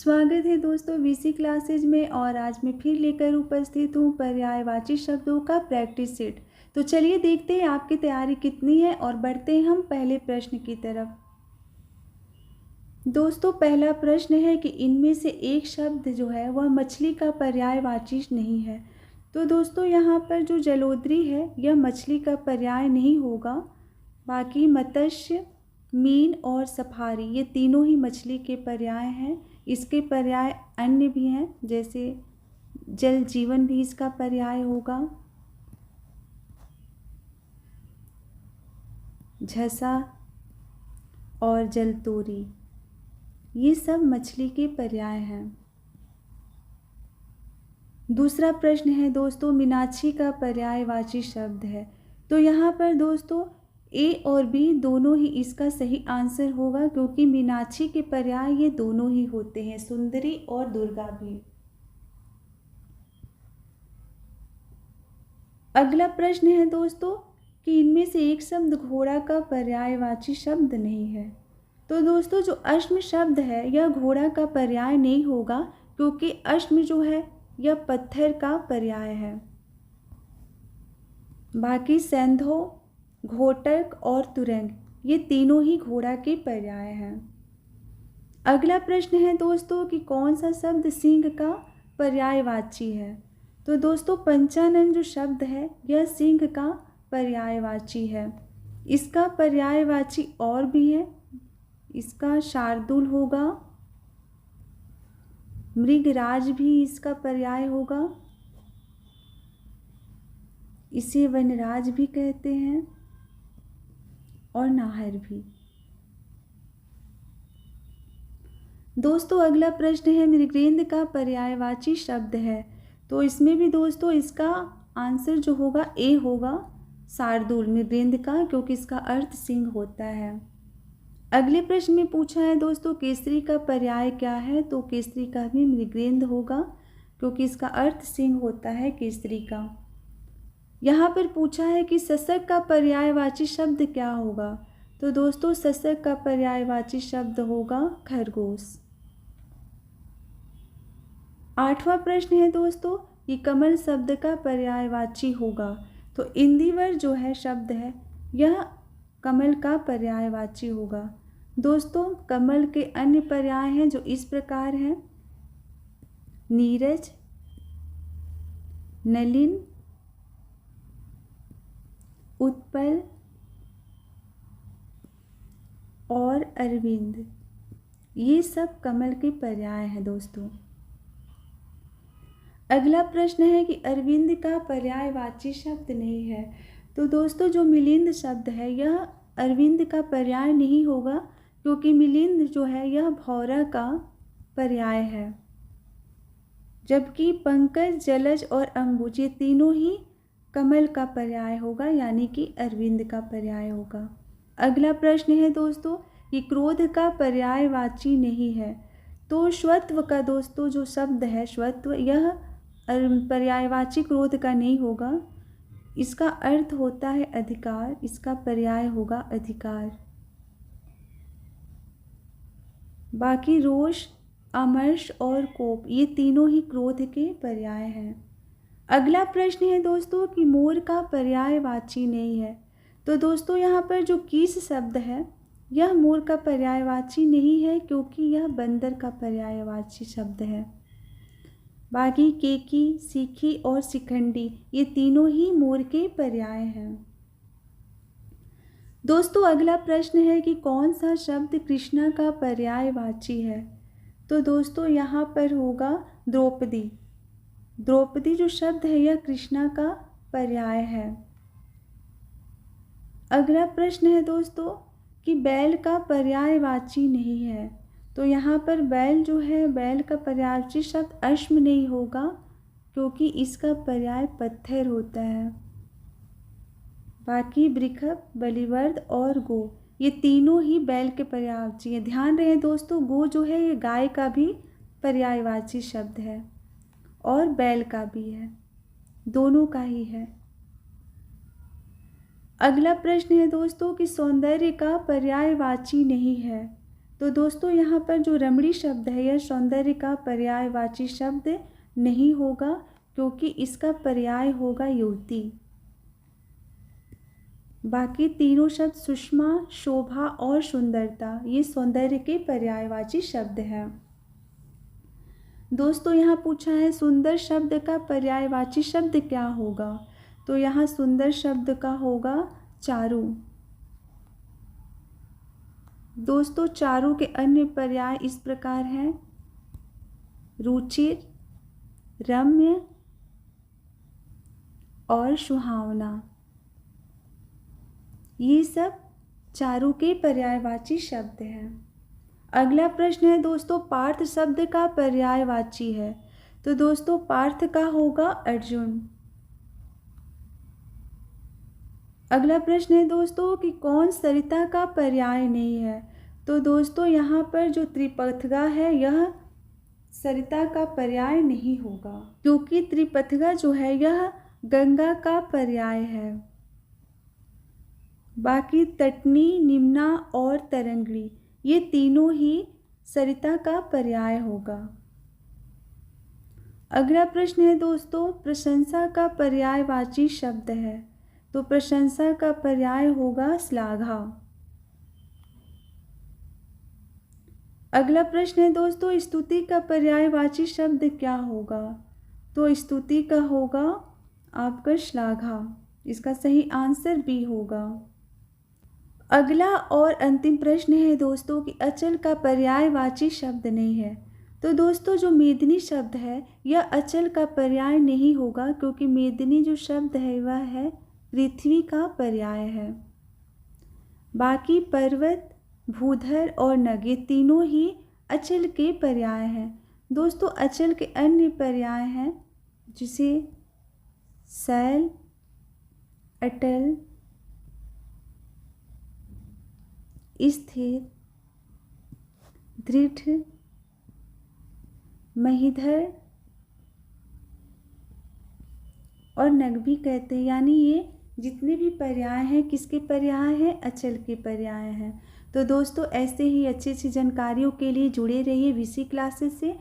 स्वागत है दोस्तों वीसी क्लासेज में। और आज मैं फिर लेकर उपस्थित हूँ पर्यायवाची शब्दों का प्रैक्टिस सेट। तो चलिए देखते हैं आपकी तैयारी कितनी है और बढ़ते हैं हम पहले प्रश्न की तरफ। दोस्तों पहला प्रश्न है कि इनमें से एक शब्द जो है वह मछली का पर्यायवाची नहीं है। तो दोस्तों यहाँ पर जो जलोदरी है यह मछली का पर्याय नहीं होगा। बाकी मत्स्य, मीन और सफारी ये तीनों ही मछली के पर्याय हैं। इसके पर्याय अन्य भी हैं, जैसे जल जीवन भी इसका पर्याय होगा, झसा और जलतोरी ये सब मछली के पर्याय हैं। दूसरा प्रश्न है दोस्तों मीनाक्षी का पर्यायवाची शब्द है। तो यहाँ पर दोस्तों ए और बी दोनों ही इसका सही आंसर होगा, क्योंकि मीनाक्षी के पर्याय ये दोनों ही होते हैं, सुंदरी और दुर्गा भी। अगला प्रश्न है दोस्तों कि इनमें से एक शब्द घोड़ा का पर्यायवाची शब्द नहीं है। तो दोस्तों जो अश्म शब्द है यह घोड़ा का पर्याय नहीं होगा, क्योंकि अश्म जो है यह पत्थर का पर्याय है। बाकी सेंधो, घोटक और तुरंग ये तीनों ही घोड़ा के पर्याय हैं। अगला प्रश्न है दोस्तों कि कौन सा शब्द सिंह का पर्यायवाची है। तो दोस्तों पंचानन जो शब्द है यह सिंह का पर्यायवाची है। इसका पर्यायवाची और भी है, इसका शार्दूल होगा, मृगराज भी इसका पर्याय होगा, इसे वनराज भी कहते हैं और नाहर भी। दोस्तों अगला प्रश्न है मृगेंद्र का पर्यायवाची शब्द है। तो इसमें भी दोस्तों इसका आंसर जो होगा ए होगा, शार्दूल मृगेंद्र का, क्योंकि इसका अर्थ सिंह होता है। अगले प्रश्न में पूछा है दोस्तों केसरी का पर्याय क्या है। तो केसरी का भी मृगेंद्र होगा, क्योंकि इसका अर्थ सिंह होता है केसरी का। यहाँ पर पूछा है कि शशक का पर्यायवाची शब्द क्या होगा। तो दोस्तों शशक का पर्यायवाची शब्द होगा खरगोश। आठवां प्रश्न है दोस्तों कि कमल शब्द का पर्यायवाची होगा। तो इंदिवर जो है शब्द है यह कमल का पर्यायवाची होगा। दोस्तों कमल के अन्य पर्याय हैं जो इस प्रकार हैं, नीरज, नलिन, उत्पल और अरविंद ये सब कमल के पर्याय हैं दोस्तों। अगला प्रश्न है कि अरविंद का पर्यायवाची शब्द नहीं है। तो दोस्तों जो मिलिंद शब्द है यह अरविंद का पर्याय नहीं होगा, क्योंकि मिलिंद जो है यह भौरा का पर्याय है। जबकि पंकज, जलज और अंबुज ये तीनों ही कमल का पर्याय होगा, यानी कि अरविंद का पर्याय होगा। अगला प्रश्न है दोस्तों कि क्रोध का पर्यायवाची नहीं है। तो स्वत्व का दोस्तों जो शब्द है स्वत्व यह पर्यायवाची क्रोध का नहीं होगा। इसका अर्थ होता है अधिकार, इसका पर्याय होगा अधिकार। बाकी रोष, अमर्ष और कोप ये तीनों ही क्रोध के पर्याय हैं। अगला प्रश्न है दोस्तों कि मोर का पर्यायवाची नहीं है। तो दोस्तों यहाँ पर जो कीस शब्द है यह मोर का पर्यायवाची नहीं है, क्योंकि यह बंदर का पर्यायवाची शब्द है। बाकी केकी, सीखी और शिखंडी ये तीनों ही मोर के पर्याय हैं। दोस्तों अगला प्रश्न है कि कौन सा शब्द कृष्णा का पर्यायवाची है। तो दोस्तों यहाँ पर होगा द्रौपदी। द्रौपदी जो शब्द है यह कृष्णा का पर्याय है। अगला प्रश्न है दोस्तों कि बैल का पर्यायवाची नहीं है। तो यहाँ पर बैल जो है बैल का पर्यायवाची शब्द अश्म नहीं होगा, क्योंकि इसका पर्याय पत्थर होता है। बाकी वृषभ, बलिवर्द और गो ये तीनों ही बैल के पर्यायवाची हैं। ध्यान रहे दोस्तों गो जो है ये गाय का भी पर्यायवाची शब्द है और बैल का भी है, दोनों का ही है। अगला प्रश्न है दोस्तों कि सौंदर्य का पर्यायवाची नहीं है। तो दोस्तों यहाँ पर जो रमणी शब्द है यह सौंदर्य का पर्यायवाची शब्द नहीं होगा, क्योंकि इसका पर्याय होगा युवती। बाकी तीनों शब्द सुषमा, शोभा और सुंदरता ये सौंदर्य के पर्यायवाची शब्द हैं। दोस्तों यहाँ पूछा है सुंदर शब्द का पर्यायवाची शब्द क्या होगा, तो यहाँ सुंदर शब्द का होगा चारु। दोस्तों चारु के अन्य पर्याय इस प्रकार हैं रुचिर, रम्य और सुहावना। ये सब चारु के पर्यायवाची शब्द हैं। अगला प्रश्न है दोस्तों पार्थ शब्द का पर्यायवाची है, तो दोस्तों पार्थ का होगा अर्जुन। अगला प्रश्न है दोस्तों कि कौन सरिता का पर्याय नहीं है, तो दोस्तों यहाँ पर जो त्रिपथगा है यह सरिता का पर्याय नहीं होगा, क्योंकि त्रिपथगा जो है यह गंगा का पर्याय है। बाकी तटनी, निम्ना और तरंगड़ी ये तीनों ही सरिता का पर्याय होगा। अगला प्रश्न है दोस्तों प्रशंसा का पर्यायवाची शब्द है, तो प्रशंसा का पर्याय होगा श्लाघा। अगला प्रश्न है दोस्तों स्तुति का पर्यायवाची शब्द क्या होगा, तो स्तुति का होगा आपका श्लाघा। इसका सही आंसर बी होगा। अगला और अंतिम प्रश्न है दोस्तों कि अचल का पर्यायवाची शब्द नहीं है, तो दोस्तों जो मेदिनी शब्द है यह अचल का पर्याय नहीं होगा, क्योंकि मेदिनी जो शब्द है वह है पृथ्वी का पर्याय है। बाकी पर्वत, भूधर और नग ये तीनों ही अचल के पर्याय हैं। दोस्तों अचल के अन्य पर्याय हैं जिसे शैल, अटल, स्थिर, दृढ़, महीधर और नग भी कहते हैं। यानी ये जितने भी पर्याय हैं किसके पर्याय हैं, अचल के पर्याय हैं। तो दोस्तों ऐसे ही अच्छी अच्छी जानकारियों के लिए जुड़े रहिए वीसी क्लासेस से।